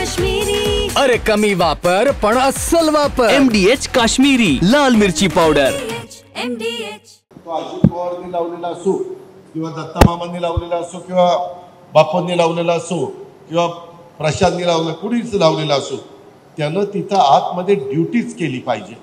काश्मीरी. अरे कमी वापर पण अस्सल वापर. MDH काश्मीरी लाल मिरची पावडर. MDH. तो अजित पवारांनी लावलेला असो किंवा दत्तामामांनी लावलेला असो किंवा बापूंनी लावलेला असो किंवा प्रशांतनी लावलं कुणीच लावलेला असो, त्यानं तिथं आतमध्ये ड्युटीच केली पाहिजे.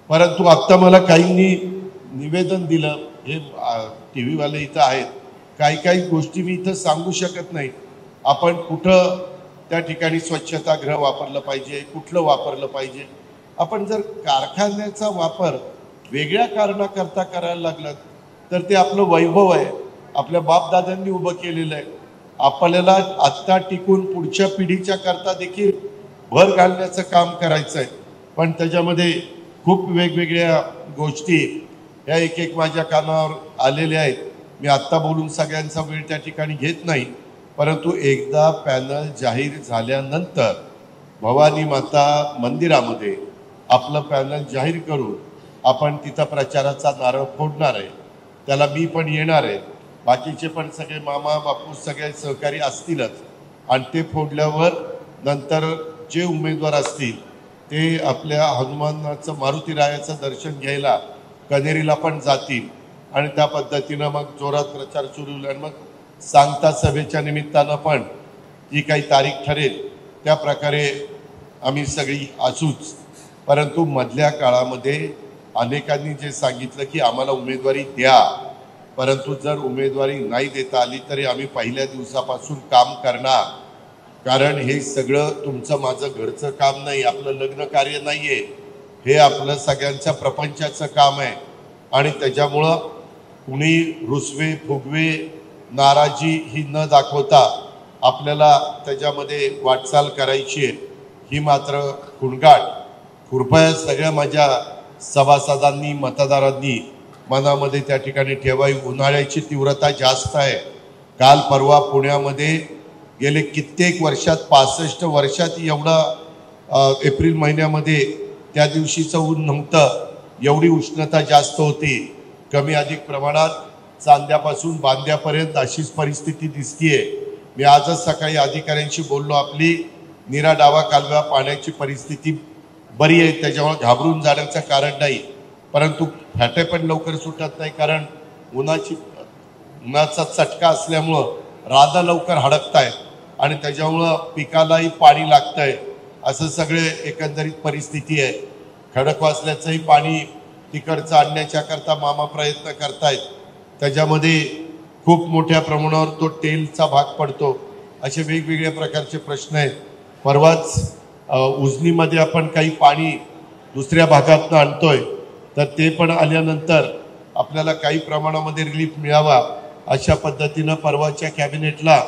परंतु आत्ता मला काहींनी निवेदन दिलं, हे टी व्हीवाले इथं आहेत, काही गोष्टी मी इथं सांगू शकत नाही. आपण कुठं त्या ठिकाणी स्वच्छतागृह वापरलं पाहिजे, कुठलं वापरलं पाहिजे. आपण जर कारखान्याचा वापर वेगळ्या कारणाकरता करायला लागलं तर ते आपलं वैभव आहे, आपल्या बापदादांनी उभं केलेलं आहे. आपल्याला आत्ता टिकून पुढच्या पिढीच्या करता देखील भर घालण्याचं काम करायचं आहे. पण त्याच्यामध्ये खूप वेगवेगळ्या गोष्टी ह्या एक माझ्या कानावर आलेल्या आहेत. मी आत्ता बोलून सगळ्यांचा वेळ त्या ठिकाणी घेत नाही. परंतु एकदा पॅनल जाहीर झाल्यानंतर भवानी माता मंदिरामध्ये आपलं पॅनल जाहीर करून आपण तिथं प्रचाराचा नारळ फोडणार आहे. त्याला मी पण येणार आहे, बाकीचे पण सगळे मामा बापू सगळे सहकारी असतीलच. आणि ते फोडल्यावर नंतर जे उमेदवार असतील ते आपल्या हनुमानाचं मारुतीरायाचं दर्शन घ्यायला कनेरीला पण जातील आणि त्या पद्धतीनं मग जोरात प्रचार सुरू होईल. आणि मग सांगता सभेच्या निमित्तानं पण जी काही तारीख ठरेल त्या प्रकारे आम्ही सगळी असूच. परंतु मधल्या काळामध्ये अनेकांनी जे सांगितलं की आम्हाला उमेदवारी द्या, परंतु जर उमेदवारी नाही देता आली तरी आम्ही पहिल्या दिवसापासून काम करणार. कारण हे सगळं तुमचं माझं घरचं काम नाही, आपलं लग्न कार्य नाही आहे, हे आपलं सगळ्यांच्या प्रपंचाचं काम आहे. आणि त्याच्यामुळं कुणी रुसवे फुगवे नाराजी ही न दाखवता आपल्याला त्याच्यामध्ये वाटचाल करायची आहे. ही मात्र खुणगाट कृपया सगळ्या माझ्या सभासदांनी मतदारांनी मनामध्ये त्या ठिकाणी ठेवावी. उन्हाळ्याची तीव्रता जास्त आहे. काल परवा पुण्यामध्ये गेले कित्येक वर्षात 65 वर्षात एवढा एप्रिल महिन्यामध्ये त्या दिवशीचं ऊन नव्हतं, एवढी उष्णता जास्त होती. कमी अधिक प्रमाणात चांद्यापासून बांद्यापर्यंत अशीच परिस्थिती दिसतीये. मी आजच सकाळी अधिकाऱ्यांशी बोललो, आपली नीरा डावा कालवा पाण्याची परिस्थिती बरी आहे, त्याच्यामुळे घाबरून जाण्याचं कारण नाही. परंतु फाटे पण लवकर सुटत नाही, कारण उन्हाचा चटका असल्यामुळं राधा लवकर हडकतायत आणि त्याच्यामुळं पिकालाही पाणी लागतंय. असं सगळे एकंदरीत परिस्थिती आहे. खडकवासल्याचंही पाणी तिकडचं आणण्याच्या करता मामा प्रयत्न करतायत. त्याच्यामध्ये खूप मोठ्या प्रमाणावर तो टेलचा भाग पडतो. असे वेगवेगळ्या प्रकारचे प्रश्न आहेत. परवाच उजनीमध्ये आपण काही पाणी दुसऱ्या भागातनं आणतोय, तर ते पण आल्यानंतर आपल्याला काही प्रमाणामध्ये रिलीफ मिळावा अशा पद्धतीनं परवाच्या कॅबिनेटला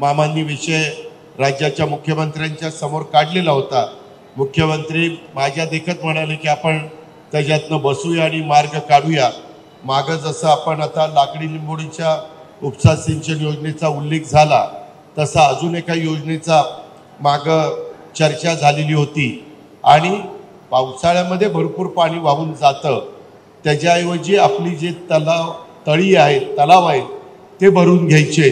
मामांनी विषय राज्याच्या मुख्यमंत्र्यांच्या समोर काढलेला होता. मुख्यमंत्री माझ्या देखत म्हणाले की आपण त्याच्यातनं बसूया आणि मार्ग काढूया. मागं जसं आपण आता लाकडी लिंबोडीच्या उपसा सिंचन योजनेचा उल्लेख झाला, तसा अजून एका योजनेचा मागं चर्चा झालेली होती. आणि पावसाळ्यामध्ये भरपूर पाणी वाहून जातं, त्याच्याऐवजी आपली जे तळी आहेत, तलाव आहेत, ते भरून घ्यायचे,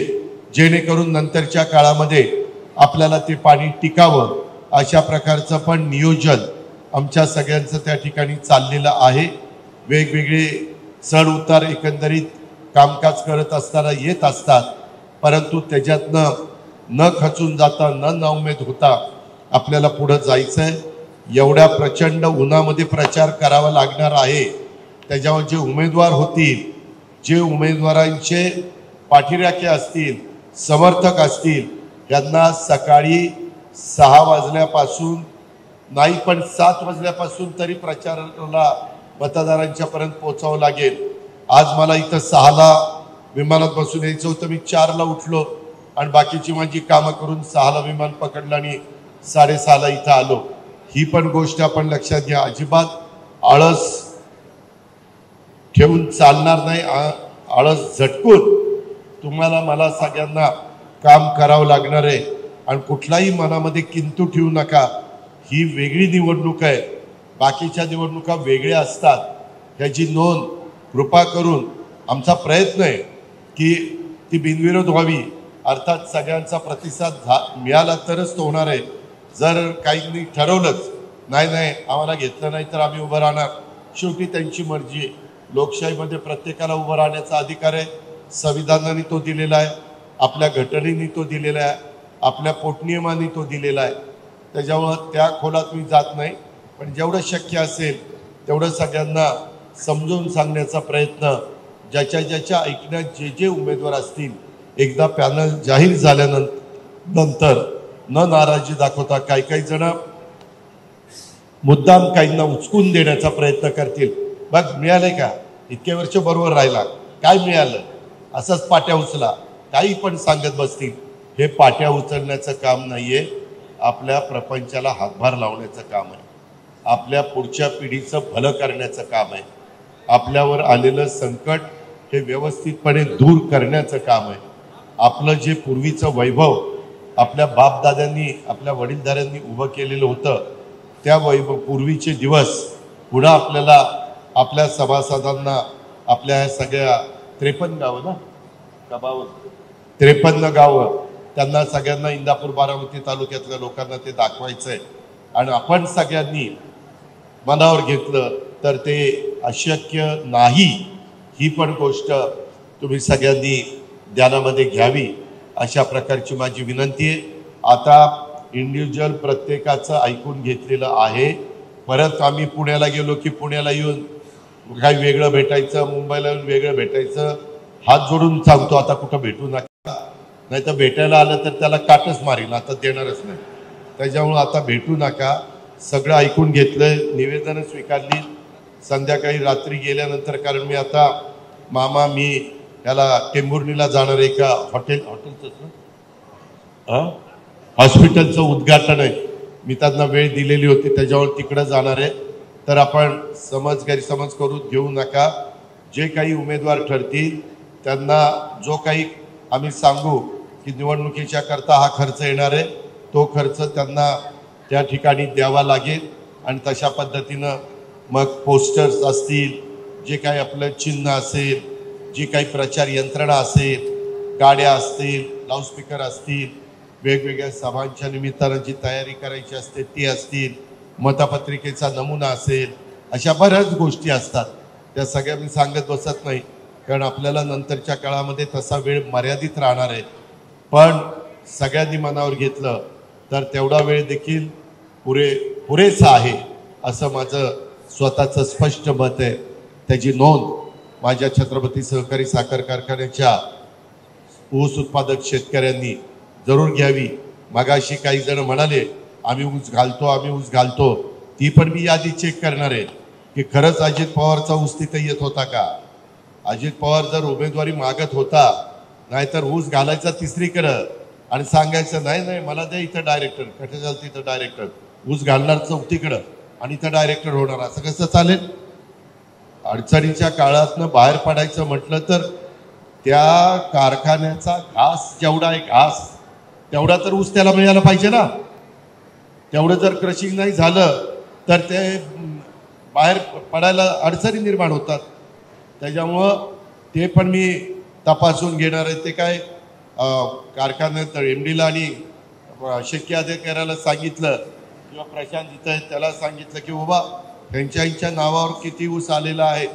जेणेकरून नंतरच्या काळामध्ये आपल्याला ते पाणी टिकावं. अशा प्रकारचं पण नियोजन आमच्या सगळ्यांचं त्या ठिकाणी चाललेलं आहे. वेगवेगळे चढ उतार एकंदरीत कामकाज करत असताना येत असतात, परंतु त्याच्यातनं न खचून जाता न नाउमेद होता आपल्याला पुढं जायचं आहे. एवढ्या प्रचंड उन्हामध्ये प्रचार करावा लागणार आहे. त्याच्यावर जे उमेदवार होतील, जे उमेदवारांचे पाठीराखे असतील, समर्थक असतील, यांना सकाळी 6 वाजल्यापासून नाही पण 7 वाजल्यापासून तरी प्रचाराला मतदारांच्या पर्यंत पोहोचावं लागेल. आज मला इथं 6ला विमानात बसून यायचं होतं, मी 4ला उठलो आणि बाकीची माझी कामं करून 6ला विमान पकडलं आणि 6:30ला इथं आलो. ही पण गोष्ट आपण लक्षात घ्या. अजिबात आळस ठेवून चालणार नाही. आळस झटकून तुम्हाला मला सगळ्यांना काम करावं लागणार आहे. आणि कुठलाही मनामध्ये किंतु ठेवू नका. ही वेगळी निवडणूक आहे, बाकीच्या निवडणुका वेगळ्या असतात, ह्याची नोंद कृपा करून. आमचा प्रयत्न आहे की ती बिनविरोध व्हावी. अर्थात सगळ्यांचा प्रतिसाद मिळाला तरच तो होणार आहे. जर काहींनी ठरवलंच नाही नाही आम्हाला घेतलं नाही तर आम्ही उभं राहणार, शेवटी त्यांची मर्जी आहे. लोकशाहीमध्ये प्रत्येकाला उभं राहण्याचा अधिकार आहे. संविधानाने तो दिलेला आहे, आपल्या घटनेने तो दिलेला आहे, आपल्या पोटनियमाने तो दिलेला आहे. त्याच्यामुळं त्या खोलात मी जात नाही, पण जेवढं शक्य असेल तेवढं सगळ्यांना समजून सांगण्याचा प्रयत्न, ज्याच्या ऐकण्यात जे जे उमेदवार असतील एकदा पॅनल जाहीर झाल्यानंतर न नाराजी दाखवता काही जण मुद्दाम काहींना उचकून देण्याचा प्रयत्न करतील. बघ मिळालंय का, इतके वर्ष बरोबर राहिला, काय मिळालं, असंच पाट्या उचला, काही पण सांगत बसतील. हे पाट्या उचलण्याचं काम नाहीये, आपल्या प्रपंचाला हातभार लावण्याचं काम आहे, आपल्या पुढच्या पिढीचं भलं करण्याचं काम आहे, आपल्यावर आलेलं संकट हे व्यवस्थितपणे दूर करण्याचं काम आहे. आपलं जे पूर्वीचं वैभव आपल्या बापदाद्यांनी आपल्या वडीलधाऱ्यांनी उभं केलेलं होतं, त्या वैभव पूर्वीचे दिवस पुन्हा आपल्याला आपल्या सभासदांना आपल्या सगळ्या 53 गावं ना गावावर 53 गावं त्यांना सगळ्यांना इंदापूर बारामती तालुक्यातल्या लोकांना ते दाखवायचं आहे. आणि आपण सगळ्यांनी मनावर घेतलं तर ते अशक्य नाही, ही पण गोष्ट तुम्ही सगळ्यांनी ध्यानामध्ये घ्यावी, अशा प्रकारची माझी विनंती आहे. आता इंडिव्हिज्युअल प्रत्येकाचं ऐकून घेतलेलं आहे. परत आम्ही पुण्याला गेलो की पुण्याला येऊन काही वेगळं भेटायचं, मुंबईला येऊन वेगळं भेटायचं, हात जोडून सांगतो आता कुठं भेटू नका, नाही तर भेटायला आलं तर त्याला काटच मारील, आता देणारच नाही. त्याच्यामुळं आता भेटू नका. सगळं ऐकून घेतलंय, निवेदनं स्वीकारली. संध्याकाळी रात्री गेल्यानंतर, कारण मी आता मी याला टेंभुर्णीला जाणार आहे, का हॉटेलचंच ना हॉस्पिटलचं उद्घाटन आहे, मी त्यांना वेळ दिलेली होती, त्याच्यावर तिकडं जाणार आहे. तर आपण गैरसमज करून घेऊ नका. जे काही उमेदवार ठरतील त्यांना जो काही आम्ही सांगू की निवडणुकीच्या करता हा खर्च येणार आहे, तो खर्च त्यांना त्या ठिकाणी द्यावा लागेल. आणि तशा पद्धतीनं मग पोस्टर्स असतील, जे काही आपलं चिन्ह असेल, जी काही प्रचार यंत्रणा असेल, गाड्या असतील, लाऊडस्पीकर असतील, वेगवेगळ्या सभांच्या निमित्तानं जी तयारी करायची असते ती असतील, मतपत्रिकेचा नमुना असेल, अशा बऱ्याच गोष्टी असतात. त्या सगळ्या मी सांगत बसत नाही, कारण आपल्याला नंतरच्या काळामध्ये तसा वेळ मर्यादित राहणार आहे. पण सगळ्यांनी मनावर घेतलं तर तेवढा वेळ देखील पुरेसा आहे, असं माझं स्वतःचं स्पष्ट मत आहे. त्याची नोंद माझ्या छत्रपती सहकारी साखर कारखान्याच्या ऊस उत्पादक शेतकऱ्यांनी जरूर घ्यावी. मगाशी काही जण म्हणाले आम्ही ऊस घालतो, ती पण मी यादी चेक करणार आहे की खरंच अजित पवारचा ऊस तिथे येत होता का. अजित पवार जर उमेदवारी मागत होता, नाहीतर ऊस घालायचा तिसरीकडं आणि सांगायचं नाही मला द्या इथं डायरेक्टर, कठे झालं तिथं डायरेक्टर, ऊस घालणार चौथीकडं आणि इथं डायरेक्टर होणार, असं कसं चालेल. अडचणीच्या काळातनं बाहेर पडायचं म्हटलं तर त्या कारखान्याचा घास जेवढा आहे, घास तेवढा तर ऊस त्याला मिळायला पाहिजे ना. तेवढं जर क्रशिंग नाही झालं तर ते बाहेर पडायला अडचणी निर्माण होतात. त्याच्यामुळं ते पण मी तपासून घेणार आहे. ते काय कारखान्यात MDला आणि शेतकी अधिकाऱ्याला सांगितलं किंवा प्रशांत जिथं आहे त्याला सांगितलं की बाबा फ्रँचाईजच्या नावावर किती ऊस आलेला आहे,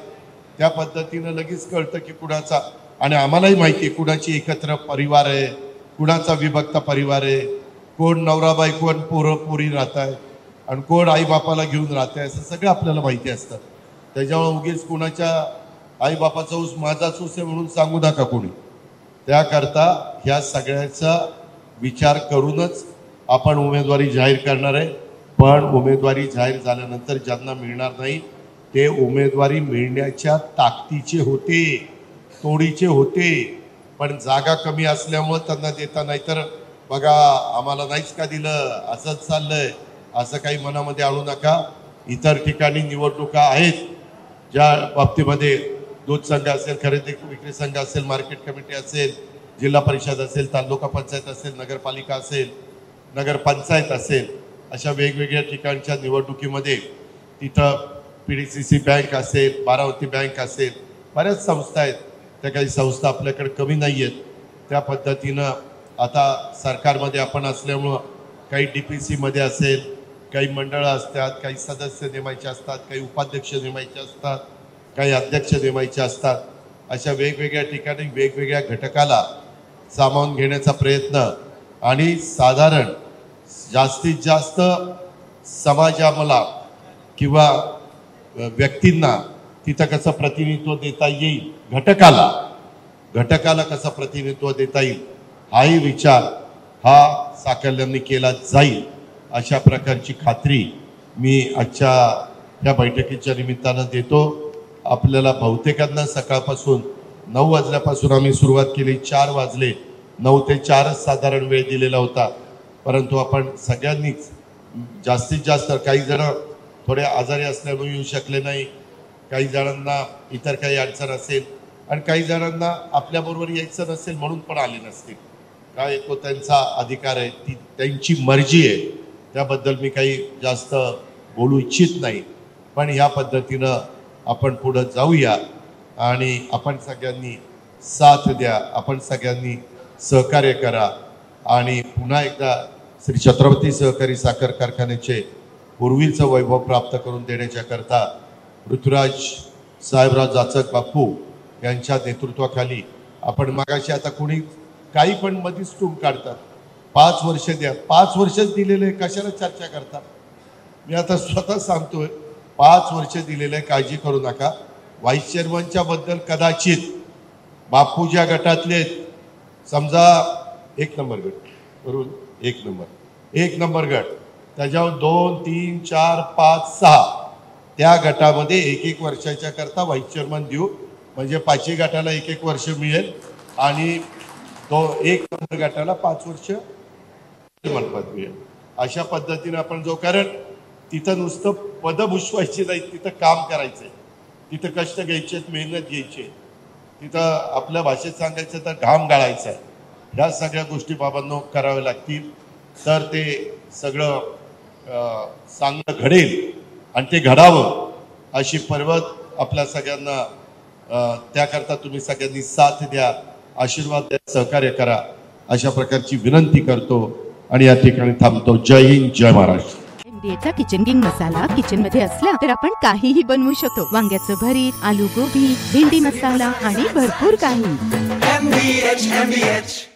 त्या पद्धतीनं लगेच कळतं की कुणाचा. आणि आम्हालाही माहिती आहे कुणाची एकत्र परिवार आहे, कुणाचा विभक्त परिवार आहे, कोण नवरा बायको आणि पोरं पोरी राहत आहे आणि कोण आईबापाला घेऊन राहत आहे, असं सगळं आपल्याला माहिती असतं. त्याच्यामुळे उगीच कुणाच्या आईबापाचा ऊस माझाच ऊस आहे म्हणून सांगू नका कोणी. त्याकरता ह्या सगळ्याचा विचार करूनच आपण उमेदवारी जाहीर करणार आहे. पण उमेदवारी जाहीर झाल्यानंतर ज्यांना मिळणार नाही ते उमेदवारी मिळण्याच्या ताकदीचे होते, तोडीचे होते, पण जागा कमी असल्यामुळे त्यांना देता. नाही तर बघा आम्हाला नाहीच का दिलं, असंच चाललंय, असं काही मनामध्ये आणू नका. इतर ठिकाणी निवडणुका आहेत ज्या बाबतीमध्ये दूध संघ असेल, खरेदी विक्री संघ असेल, मार्केट कमिटी असेल, जिल्हा परिषद असेल, तालुका पंचायत असेल, नगरपालिका असेल, नगरपंचायत असेल, अशा वेगवेगळ्या ठिकाणच्या निवडणुकीमध्ये तिथं PDCC बँक असेल, बारामती बँक असेल, बऱ्याच संस्था आहेत. त्या काही संस्था आपल्याकडे कमी नाही आहेत. त्या पद्धतीनं आता सरकारमध्ये आपण असल्यामुळं काही DPC मध्ये असेल, काही मंडळं असतात, काही सदस्य नेमायचे असतात, काही उपाध्यक्ष नेमायचे असतात, काही अध्यक्ष नेमायचे असतात. अशा वेगवेगळ्या ठिकाणी वेगवेगळ्या घटकाला सामावून घेण्याचा प्रयत्न आणि साधारण जास्तीत जास्त समाजाला किंवा व्यक्तींना तिथं कसं प्रतिनिधित्व देता येईल, घटकाला कसं प्रतिनिधित्व देता येईल हाही विचार हा साकल्यांनी केला जाईल अशा प्रकारची खात्री मी आजच्या या बैठकीच्या निमित्तानं देतो. आपल्याला बहुतेकांना सकाळपासून 9 वाजल्यापासून आम्ही सुरुवात केली, 4 वाजले, 9 ते 4च साधारण वेळ दिलेला होता. परंतु आपण सगळ्यांनीच जास्तीत जास्त, काही जण थोडे आजारी असल्यामुळे येऊ शकले नाही, काही जणांना इतर काही अडचण असेल आणि काही जणांना आपल्याबरोबर यायचं नसेल म्हणून पण आले नसतील. काय तो त्यांचा अधिकार आहे, ती त्यांची मर्जी आहे, त्याबद्दल मी काही जास्त बोलू इच्छित नाही. पण ह्या पद्धतीनं आपण पुढं जाऊया आणि आपण सगळ्यांनी साथ द्या, आपण सगळ्यांनी सहकार्य करा आणि पुन्हा एकदा श्री छत्रपती सहकारी साखर कारखान्याचे पूर्वीचं वैभव प्राप्त करून देण्याच्या करता ऋतुराज साहेबराव जाचक बापू यांच्या नेतृत्वाखाली आपण मागाशी आता कोणी काही पण मधीच टूम काढतात, 5 वर्ष द्या, 5 वर्षच दिलेले कशाला चर्चा करतात. मी आता स्वतः सांगतोय 5 वर्ष दिलेले, काळजी करू नका. व्हाईस चेअरमनच्या बद्दल कदाचित बापू ज्या गटातले समजा 1 नंबर गट बरोबर, 1 नंबर गट, त्याच्यावर 2, 3, 4, 5, 6 त्या गटामध्ये 1 वर्षाच्या करता व्हाईस चेअरमन देऊ, म्हणजे 5ही गटाला 1 वर्ष मिळेल आणि तो 1 नंबर गटाला 5 वर्ष पद मिळेल. अशा पद्धतीने आपण जो, कारण तिथं नुसतं पद भुषवायची नाही, तिथं काम करायचंय, तिथं कष्ट घ्यायचे, मेहनत घ्यायची, तिथं आपल्या भाषेत सांगायचं तर घाम गाळायचा आहे. ह्या सगळ्या गोष्टी बाबांनो कराव्या लागतील, तर ते सगळं चांगलं घडेल आणि ते घडावं अशी पर्वत आपल्या सगळ्यांना, त्याकरता तुम्ही सगळ्यांनी साथ द्या, आशीर्वाद द्या, सहकार्य करा अशा प्रकारची विनंती करतो आणि या ठिकाणी थांबतो. जय हिंद, जय महाराष्ट्र. MDH चा किचन किंग मसाला किचन मध्ये असला तर आपण काहीही बनवू शकतो. वांग्याचं भरीत, आलू गोबी, भेंडी मसाला आणि भरपूर काही. MDH